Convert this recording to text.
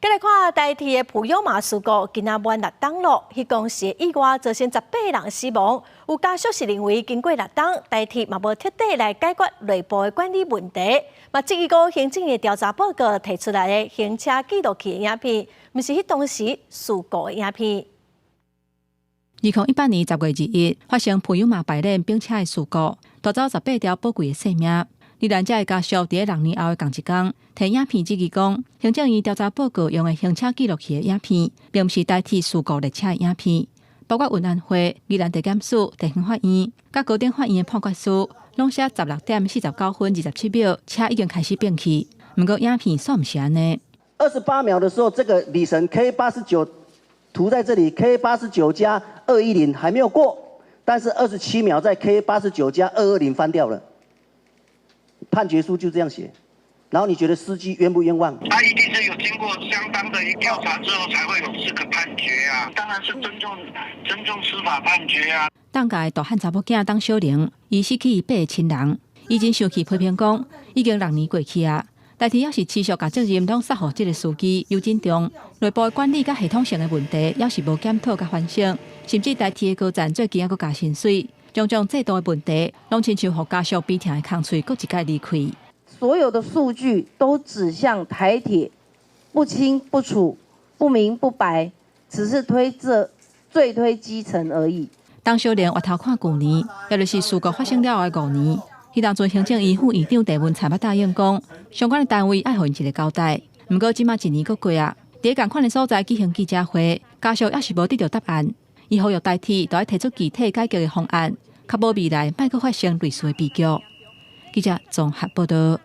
再来看台铁的普悠玛事故，今仔满6档路，迄公司意外造成18人死亡。有家属是认为，经过6档，台铁嘛无彻底来解决内部的管理问题。嘛，这个行政的调查报告提出来的行车记录器的影片，毋是迄当时事故的影片。2018年10月2日发生普悠玛排练并车的事故，夺走18条宝贵的性命。罹难者的家属伫6年后的同一天，摕影片指记讲，行政院调查报告用的行车记录器的影片，并不是代替事故列车的影片。包括运安会、宜兰地检署、地方法院、甲高等法院的判决书，拢写16点49分27秒，车已经开始变去。不过影片煞不是安尼。28秒的时候，这个里程 K89 涂在这里 ，K89加210还没有过，但是27秒在 K89加220翻掉了。判决书就这样写，然后你觉得司机冤不冤枉？他一定是有经过相当的调查之后才会有这个判决啊，当然是尊重司法判决啊。当届大汉查某囝当小玲，伊失去8个亲人，伊真生气批评讲，已经6年过去啊，台铁要是持续把责任拢撒互这个司机尤金忠，内部的管理甲系统性的问题，要是无检讨甲反省，甚至台铁的高层最近还佫加薪水。种种制度的问题，拢亲像互家属鼻疼的空喙，佫一概离开。所有的数据都指向台铁不清不楚、不明不白，只是最推基层而已。当小玲回头看旧年，也就是事故发生了后的5年，迄当阵行政院副院长陈文才捌答应讲，相关的单位爱互因一个交代。不过即马1年过过啊，伫共款的所在举行记者会，家属也是无得到答案。伊呼吁台铁都要提出具体解决的方案，确保未来莫阁发生类似的悲剧。记者综合报道。